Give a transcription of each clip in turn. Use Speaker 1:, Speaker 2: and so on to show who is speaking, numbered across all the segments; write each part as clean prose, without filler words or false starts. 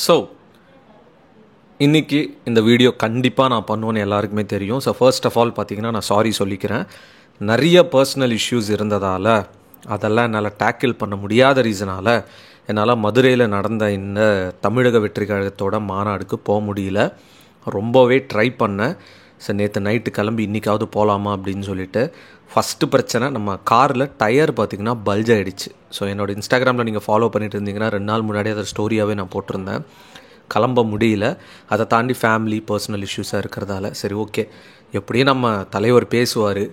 Speaker 1: So இன்றைக்கி இந்த video கண்டிப்பாக நான் பண்ணுவேன்னு எல்லாருக்குமே தெரியும். ஸோ ஃபர்ஸ்ட் ஆஃப் ஆல் பார்த்தீங்கன்னா நான் சாரி சொல்லிக்கிறேன். நிறைய பர்சனல் இஷ்யூஸ் இருந்ததால் அதெல்லாம் என்னால் டேக்கிள் பண்ண முடியாத ரீசனால் என்னால் மதுரையில் நடந்த இந்த தமிழக வெற்றி கழகத்தோட மாநாடுக்கு போக முடியல. ரொம்பவே ட்ரை பண்ணேன். ஸோ நேற்று நைட்டு கிளம்பி இன்றைக்காவது போகலாமா அப்படின்னு சொல்லிட்டு. ஃபஸ்ட்டு பிரச்சனை, நம்ம காரில் டயர் பார்த்திங்கன்னா பல்ஜ் ஆகிடுச்சு. ஸோ என்னோடய இன்ஸ்டாகிராமில் நீங்கள் ஃபாலோ பண்ணிட்டு இருந்தீங்கன்னா 2 நாள் முன்னாடி அதை ஸ்டோரியாகவே நான் போட்டிருந்தேன். கிளம்ப முடியல. அதை தாண்டி ஃபேமிலி பர்சனல் இஷ்யூஸாக இருக்கிறதால சரி ஓகே, எப்படியும் நம்ம தலைவர் பேசுவார்,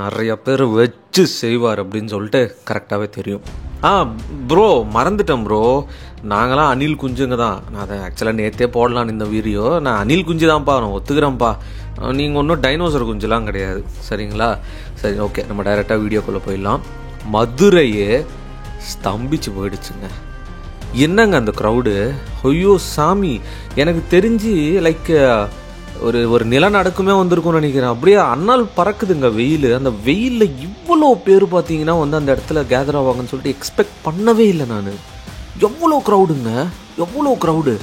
Speaker 1: நிறைய பேர் வச்சு செய்வார் அப்படின்னு சொல்லிட்டு கரெக்டாகவே தெரியும். ப்ரோ மறந்துட்டேன் ப்ரோ, நாங்களாம் அணில் குஞ்சுங்க தான். நான் அதை ஆக்சுவலாக நேற்றே போடலான்னு இந்த வீடியோ. நான் அணில் குஞ்சு தான்ப்பா, நான் ஒத்துக்கிறேன்ப்பா. நீங்கள் ஒன்றும் டைனோசர் குஞ்சுலாம் கிடையாது, சரிங்களா? சரி ஓகே, நம்ம டைரெக்டாக வீடியோக்குள்ளே போயிடலாம். மதுரையே ஸ்தம்பிச்சு போயிடுச்சுங்க. என்னங்க அந்த க்ரௌடு, ஐயோ சாமி, எனக்கு தெரிஞ்சு லைக் ஒரு நிலநடுக்கமே வந்திருக்கும்னு நினைக்கிறேன். அப்படியே அண்ணால் பறக்குதுங்க வெயில். அந்த வெயிலில் இவ்வளோ பேர் பார்த்தீங்கன்னா அந்த இடத்துல கேதர் ஆவாங்கன்னு சொல்லிட்டு எக்ஸ்பெக்ட் பண்ணவே இல்லை நான். எவ்வளோ க்ரௌடுங்க, எவ்வளோ க்ரௌடு.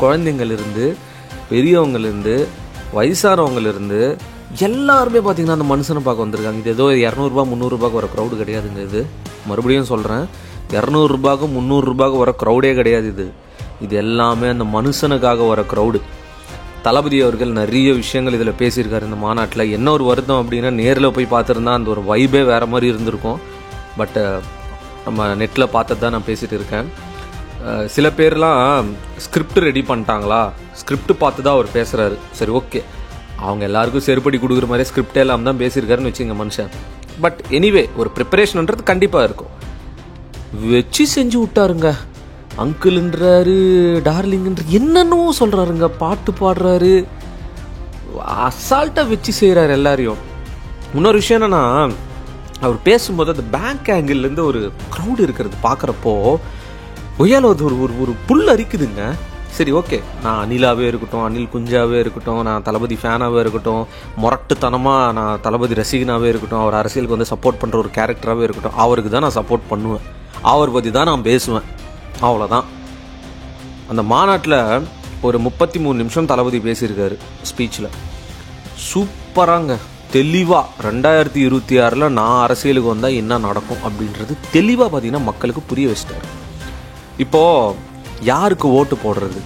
Speaker 1: குழந்தைங்கள்லேருந்து பெரியவங்கலேருந்து வயசானவங்கலேருந்து எல்லாருமே பார்த்தீங்கன்னா அந்த மனுஷனை பார்க்க வந்திருக்காங்க. இது ஏதோ 200 300 வர க்ரௌடு கிடையாதுங்க. இது மறுபடியும் சொல்கிறேன், 200 300 வர க்ரௌடே கிடையாது. இது எல்லாமே அந்த மனுஷனுக்காக வர க்ரௌடு. தளபதி அவர்கள் நிறைய விஷயங்கள் இதில் பேசியிருக்காரு இந்த மாநாட்டில். என்ன ஒரு வருத்தம் அப்படின்னா, நேரில் போய் பார்த்துருந்தா அந்த ஒரு வைபே வேறு மாதிரி இருந்திருக்கும். பட் நம்ம நெட்டில் பார்த்தது தான் நான் பேசிகிட்டு இருக்கேன். சில பேர்லாம் ஸ்கிரிப்ட் ரெடி பண்ணிட்டாங்களா, ஸ்கிரிப்ட் பார்த்து தான் அவர் பேசுகிறாரு. சரி ஓகே, அவங்க எல்லாருக்கும் செருப்படி கொடுக்குற மாதிரியே ஸ்கிரிப்டே எல்லாம் தான் பேசியிருக்காருன்னு வச்சுங்க மனுஷன். பட் எனிவே ஒரு ப்ரிப்பரேஷன்ன்றது கண்டிப்பாக இருக்கும். வச்சு செஞ்சு விட்டாருங்க. அங்கிள்ன்றாரு, டார்லிங்ன்ற என்னென்னோ சொல்கிறாருங்க, பாட்டு பாடுறாரு, அசால்ட்டாக வச்சு செய்கிறாரு எல்லாரையும். இன்னொரு விஷயம் என்னென்னா, அவர் பேசும்போது அந்த பேக் ஆங்கிள்லேருந்து ஒரு க்ரௌடு இருக்கிறது பார்க்குறப்போ ஒய்யால் அது ஒரு புல் அரிக்குதுங்க. சரி ஓகே, நான் அனிலாவே இருக்கட்டும், அனில் குஞ்சாவே இருக்கட்டும், நான் தளபதி ஃபேனாகவே இருக்கட்டும், முரட்டுத்தனமாக நான் தளபதி ரசிகனாகவே இருக்கட்டும், அவர் அரசியலுக்கு சப்போர்ட் பண்ணுற ஒரு கேரக்டராகவே இருக்கட்டும், அவருக்கு தான் நான் சப்போர்ட் பண்ணுவேன், அவர் பற்றி தான் நான் பேசுவேன், அவ்வளோதான். அந்த மாநாட்டில் ஒரு 33 நிமிஷம் தளபதி பேசியிருக்காரு ஸ்பீச்சில். சூப்பராங்க, தெளிவாக 2026 நான் அரசியலுக்கு வந்தால் என்ன நடக்கும் அப்படின்றது தெளிவாக பார்த்தீங்கன்னா மக்களுக்கு புரிய வச்சிட்டாரு. இப்போது யாருக்கு ஓட்டு போடுறது,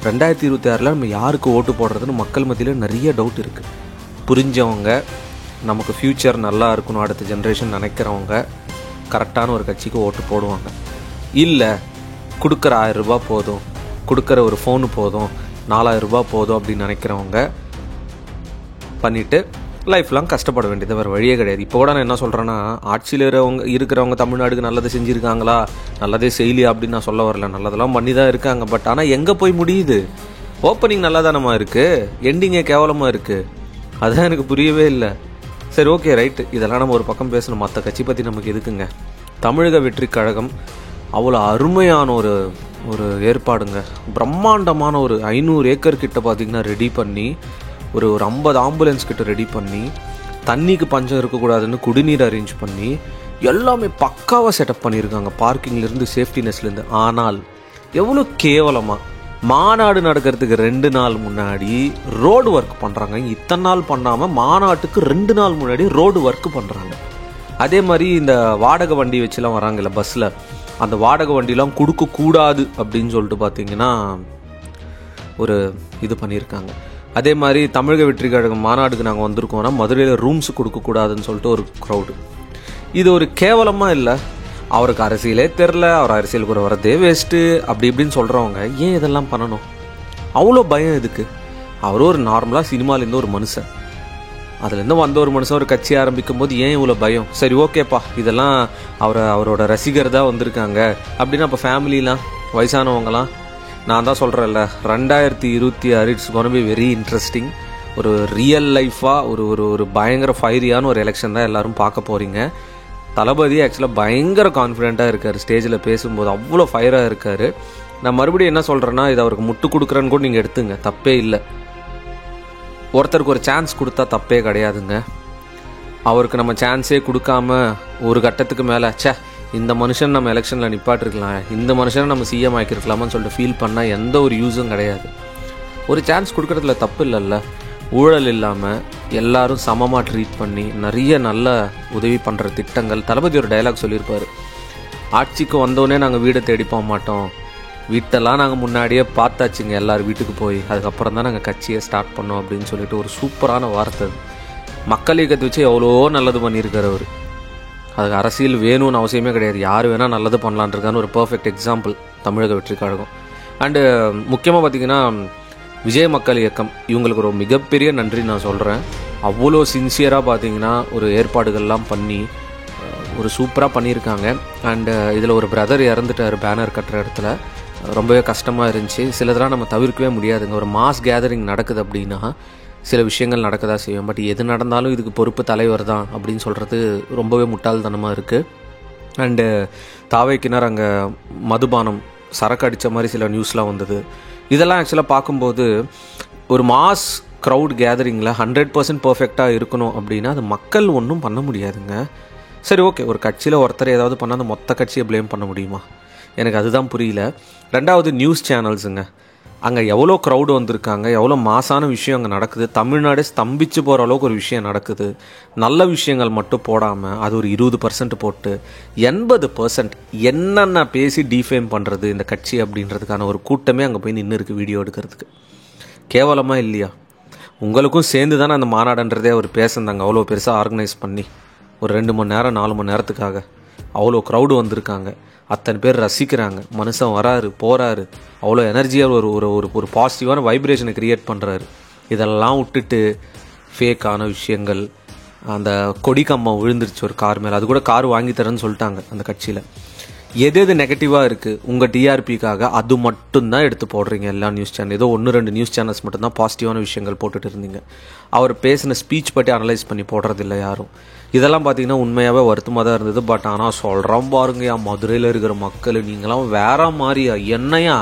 Speaker 1: 2026 நம்ம யாருக்கு ஓட்டு போடுறதுன்னு மக்கள் மத்தியில் நிறைய டவுட் இருக்குது. புரிஞ்சவங்க, நமக்கு ஃப்யூச்சர் நல்லா இருக்கணும் அடுத்த ஜென்ரேஷன் நினைக்கிறவங்க கரெக்டான ஒரு கட்சிக்கு ஓட்டு போடுவாங்க. இல்லை, கொடுக்குற 1000 ரூபாய் போதும், கொடுக்குற ஒரு ஃபோனு போதும், 4000 ரூபாய் போதும் அப்படின்னு நினைக்கிறவங்க பண்ணிவிட்டு லைஃப்லாம் கஷ்டப்பட வேண்டியது வேறு வழியே கிடையாது. இப்போ கூட நான் என்ன சொல்கிறேன்னா, ஆட்சியில் இருக்கிறவங்க தமிழ்நாடுக்கு நல்லது செஞ்சுருக்காங்களா, நல்லதே செய்யலையா அப்படின்னு நான் சொல்ல வரல. நல்லதெல்லாம் பண்ணி தான் இருக்காங்க. பட் ஆனால் எங்கே போய் முடியுது? ஓப்பனிங் நல்லா தானமா இருக்குது, எண்டிங்கே கேவலமாக இருக்குது. அதுதான் எனக்கு புரியவே இல்லை. சரி ஓகே ரைட்டு, இதெல்லாம் நம்ம ஒரு பக்கம் பேசணும். மற்ற கட்சி பற்றி நமக்கு எதுக்குங்க? தமிழக வெற்றி கழகம் அவ்வளோ அருமையான ஒரு ஏற்பாடுங்க. பிரம்மாண்டமான ஒரு 500 ஏக்கர் கிட்ட பார்த்திங்கன்னா ரெடி பண்ணி, ஒரு 50 ஆம்புலன்ஸ் கிட்ட ரெடி பண்ணி, தண்ணிக்கு பஞ்சம் இருக்கக்கூடாதுன்னு குடிநீர் அரேஞ்ச் பண்ணி எல்லாமே பக்காவாக செட்டப் பண்ணியிருக்காங்க, பார்க்கிங்லேருந்து சேஃப்டினஸ்லேருந்து. ஆனால் எவ்வளோ கேவலமாக மாநாடு நடக்கிறதுக்கு 2 நாள் முன்னாடி ரோடு ஒர்க் பண்ணுறாங்க. இத்தனை நாள் பண்ணாமல் மாநாட்டுக்கு 2 நாள் முன்னாடி ரோடு ஒர்க் பண்ணுறாங்க. அதே மாதிரி இந்த வாடகை வண்டி வச்சுலாம் வராங்கல்ல பஸ்ஸில், அந்த வாடகை வண்டிலாம் கொடுக்கக்கூடாது அப்படின்னு சொல்லிட்டு பார்த்தீங்கன்னா ஒரு இது பண்ணியிருக்காங்க. அதே மாதிரி தமிழக வெற்றி கழகம் மாநாடுக்கு நாங்கள் வந்திருக்கோம்னா மதுரையில் ரூம்ஸ் கொடுக்கக்கூடாதுன்னு சொல்லிட்டு ஒரு க்ரௌடு. இது ஒரு கேவலமாக இல்லை? அவருக்கு அரசியலே தெரில, அவர் அரசியலுக்கு ஒரு வரதே வேஸ்ட்டு அப்படி இப்படின்னு சொல்கிறவங்க ஏன் இதெல்லாம் பண்ணணும்? அவ்வளோ பயம் எதுக்கு? அவரும் ஒரு நார்மலாக சினிமாலேருந்து ஒரு மனுஷன், அதுலேருந்து வந்த ஒரு மனுஷன் ஒரு கட்சி ஆரம்பிக்கும் போது ஏன் இவ்வளோ பயம்? சரி ஓகேப்பா, இதெல்லாம் அவரோட ரசிகர் தான் வந்திருக்காங்க அப்படின்னா அப்போ ஃபேமிலிலாம் வயசானவங்களாம், நான் தான் சொல்கிறேன்ல 2026 it's gonna be very interesting. ஒரு ரியல் லைஃபாக ஒரு பயங்கர ஃபயரியான ஒரு எலெக்ஷன் தான் எல்லோரும் பார்க்க போகிறீங்க. தளபதி ஆக்சுவலாக பயங்கர கான்ஃபிடென்ட்டாக இருக்கார், ஸ்டேஜில் பேசும்போது அவ்வளோ ஃபயராக இருக்கார். நான் மறுபடியும் என்ன சொல்கிறேன்னா, இது அவருக்கு முட்டு கொடுக்குறேன்னு கூட நீங்கள் எடுத்துங்க, தப்பே இல்லை. ஒருத்தருக்கு ஒரு சான்ஸ் கொடுத்தா தப்பே கிடையாதுங்க. அவருக்கு நம்ம சான்ஸே கொடுக்காம ஒரு கட்டத்துக்கு மேலே இந்த மனுஷன் நம்ம எலெக்ஷனில் நிப்பாட்டிருக்கலாம், இந்த மனுஷனை நம்ம சிஎம் ஆக்கியிருக்கலாமான்னு சொல்லிட்டு ஃபீல் பண்ணால் எந்த ஒரு யூஸும் கிடையாது. ஒரு சான்ஸ் கொடுக்குறதுல தப்பு இல்லைல்ல. ஊழல் இல்லாமல் எல்லாரும் சமமாக ட்ரீட் பண்ணி நிறைய நல்ல உதவி பண்ணுற திட்டங்கள். தளபதி ஒரு டைலாக் சொல்லியிருப்பார், ஆட்சிக்கு வந்தோடனே நாங்கள் வீடை தேடி போக மாட்டோம், வீட்டெல்லாம் நாங்கள் முன்னாடியே பார்த்தாச்சுங்க எல்லாரும் வீட்டுக்கு போய், அதுக்கப்புறம் தான் நாங்கள் கட்சியை ஸ்டார்ட் பண்ணோம் அப்படின்னு சொல்லிட்டு ஒரு சூப்பரான வார்த்தை. மக்கள் இயக்கத்தை வச்சு எவ்வளோ நல்லது பண்ணியிருக்கார் அவர். அதுக்கு அரசியல் வேணும்னு அவசியமே கிடையாது, யார் வேணால் நல்லது பண்ணலான்ருக்கான்னு ஒரு பர்ஃபெக்ட் எக்ஸாம்பிள் தமிழக வெற்றி கழகம். அண்டு முக்கியமாக பார்த்திங்கன்னா விஜய் மக்கள் இயக்கம், இவங்களுக்கு ஒரு மிகப்பெரிய நன்றி நான் சொல்கிறேன். அவ்வளோ சின்சியராக பார்த்திங்கன்னா ஒரு ஏற்பாடுகள்லாம் பண்ணி ஒரு சூப்பராக பண்ணியிருக்காங்க. அண்டு இதில் ஒரு பிரதர் இறந்துட்டார் பேனர் கட்டுற இடத்துல, ரொம்பவே கஷ்டமாக இருந்துச்சு. சிலதெல்லாம் நம்ம தவிர்க்கவே முடியாதுங்க. ஒரு மாஸ் கேதரிங் நடக்குது அப்படின்னா சில விஷயங்கள் நடக்க தான் செய்யும். பட் எது நடந்தாலும் இதுக்கு பொறுப்பு தலைவர் தான் அப்படின்னு சொல்கிறது ரொம்பவே முட்டாள்தனமாக இருக்குது. அண்டு தாவைக்கினர் அங்கே மதுபானம் சரக்கு அடித்த மாதிரி சில நியூஸ்லாம் வந்தது. இதெல்லாம் ஆக்சுவலாக பார்க்கும்போது ஒரு மாஸ் க்ரௌட் கேதரிங்கில் 100% பர்ஃபெக்டாக இருக்கணும் அப்படின்னா அது மக்கள் ஒன்றும் பண்ண முடியாதுங்க. சரி, ஓகே, ஒரு கட்சியில் ஒருத்தர் ஏதாவது பண்ணால் அந்த மொத்த கட்சியை ப்ளேம் பண்ண முடியுமா? எனக்கு அதுதான் புரியல. ரெண்டாவது நியூஸ் சேனல்ஸுங்க, அங்கே எவ்வளோ க்ரௌடு வந்திருக்காங்க, எவ்வளோ மாசான விஷயம் அங்கே நடக்குது, தமிழ்நாடே ஸ்தம்பிச்சு போகிற அளவுக்கு ஒரு விஷயம் நடக்குது. நல்ல விஷயங்கள் மட்டும் போடாமல் அது ஒரு 20% போட்டு 80% என்னென்ன பேசி டிஃபேம் பண்ணுறது இந்த கட்சி அப்படின்றதுக்கான ஒரு கூட்டமே அங்கே போய் நின்று இருக்குது வீடியோ எடுக்கிறதுக்கு. கேவலமாக இல்லையா? உங்களுக்கும் சேர்ந்து தானே அந்த மாநாடுன்றதே அவர் பேசுந்தாங்க, அவ்வளோ பெருசாக ஆர்கனைஸ் பண்ணி ஒரு 2 மணி நேரம் 4 மணி நேரத்துக்காக அவ்வளோ க்ரௌடு வந்திருக்காங்க, அத்தனை பேர் ரசிக்கிறாங்க, மனுஷன் வராரு போகிறாரு, அவ்வளோ எனர்ஜியாக ஒரு ஒரு ஒரு பாசிட்டிவான வைப்ரேஷனை க்ரியேட் பண்ணுறாரு. இதெல்லாம் விட்டுட்டு ஃபேக்கான விஷயங்கள், அந்த கொடி கம்பம் விழுந்துருச்சு ஒரு கார் மேலே, அது கூட கார் வாங்கி தரேன்னு சொல்லிட்டாங்க அந்த கட்சியில். எது எது நெகட்டிவாக இருக்குது உங்கள் டிஆர்பிக்காக அது மட்டும்தான் எடுத்து போடுறீங்க எல்லா நியூஸ் சேனல். ஏதோ 1-2 நியூஸ் சேனல்ஸ் மட்டும்தான் பாசிட்டிவான விஷயங்கள் போட்டுட்டு இருந்தீங்க. அவர் பேசின ஸ்பீச் பற்றி அனலைஸ் பண்ணி போடுறதில்லை யாரும். இதெல்லாம் பார்த்தீங்கன்னா உண்மையாகவே வருத்தமாக தான் இருந்தது. பட் ஆனால் சொல்கிறோம் பாருங்கய்யா, மதுரையில் இருக்கிற மக்கள் நீங்களாம் வேற மாதிரியா, என்னையா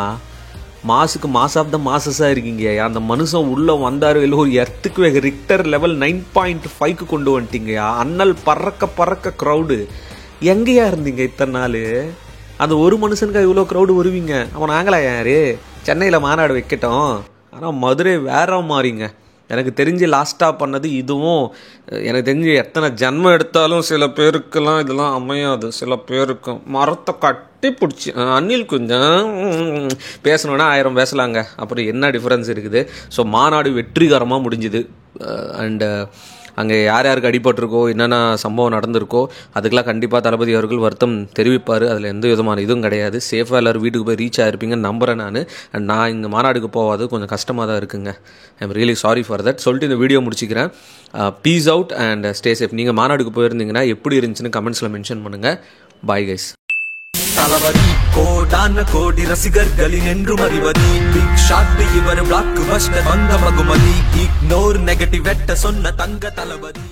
Speaker 1: மாசுக்கு மாஸ் ஆஃப் த மாசஸாக இருக்கீங்கய்யா. அந்த மனுஷன் உள்ளே வந்தார், இல்லை ஒரு எர்த்துக்கு ரிக்டர் லெவல் 9.5க்கு கொண்டு வந்துட்டீங்கய்யா. அண்ணல் பறக்க பறக்க க்ரௌடு. எங்கேயா இருந்தீங்க இத்தனை நாள்? அந்த ஒரு மனுஷனுக்கு இவ்வளோ க்ரௌடு வருவீங்க? அவன் நாங்களா யாரு? சென்னையில் மாநாடு வைக்கட்டும். ஆனால் மதுரை வேற மாதிரிங்க. எனக்கு தெரிஞ்சு லாஸ்ட்டாக பண்ணது இதுவும். எனக்கு தெரிஞ்சு எத்தனை ஜன்மம் எடுத்தாலும் சில பேருக்கெல்லாம் இதெல்லாம் அமையாது. சில பேருக்கும் மரத்தை கட்டி பிடிச்சி அணில் கொஞ்சம் பேசணுன்னா 1000 பேசலாங்க. அப்புறம் என்ன டிஃப்ரென்ஸ் இருக்குது? ஸோ மாநாடு வெற்றிகரமாக முடிஞ்சுது. அண்டு அங்கே யார் யாருக்கு அடிபட்டிருக்கோ, என்னென்ன சம்பவம் நடந்திருக்கோ அதுக்கெலாம் கண்டிப்பாக தளபதி அவர்கள் வருத்தம் தெரிவிப்பார். அதில் எந்த விதமான இதுவும் கிடையாது. சேஃபாக எல்லோரும் வீட்டுக்கு போய் ரீச் ஆகிருப்பீங்கன்னு நம்புகிறேன் நான். அண்ட் நான் இந்த மாநாடுக்கு போகாது கொஞ்சம் கஷ்டமாக தான் இருக்குங்க. I am really sorry for that. சொல்லிட்டு இந்த வீடியோ முடிச்சிக்கிறேன். Peace out and stay safe. நீங்கள் மாநாடுக்கு போயிருந்தீங்கன்னா எப்படி இருந்துச்சுன்னு கமெண்ட்ஸில் மென்ஷன் பண்ணுங்கள். Bye guys.
Speaker 2: தளபதி கோடான கோடி ரசிகர்களின் என்றும் அறிவதி, பிக் ஷாட் இவர் பிளாக் பஸ்டர் வந்த மகுமதி, இக்னோர் நெகட்டிவ் வெட்ட சொன்ன தங்க தளபதி.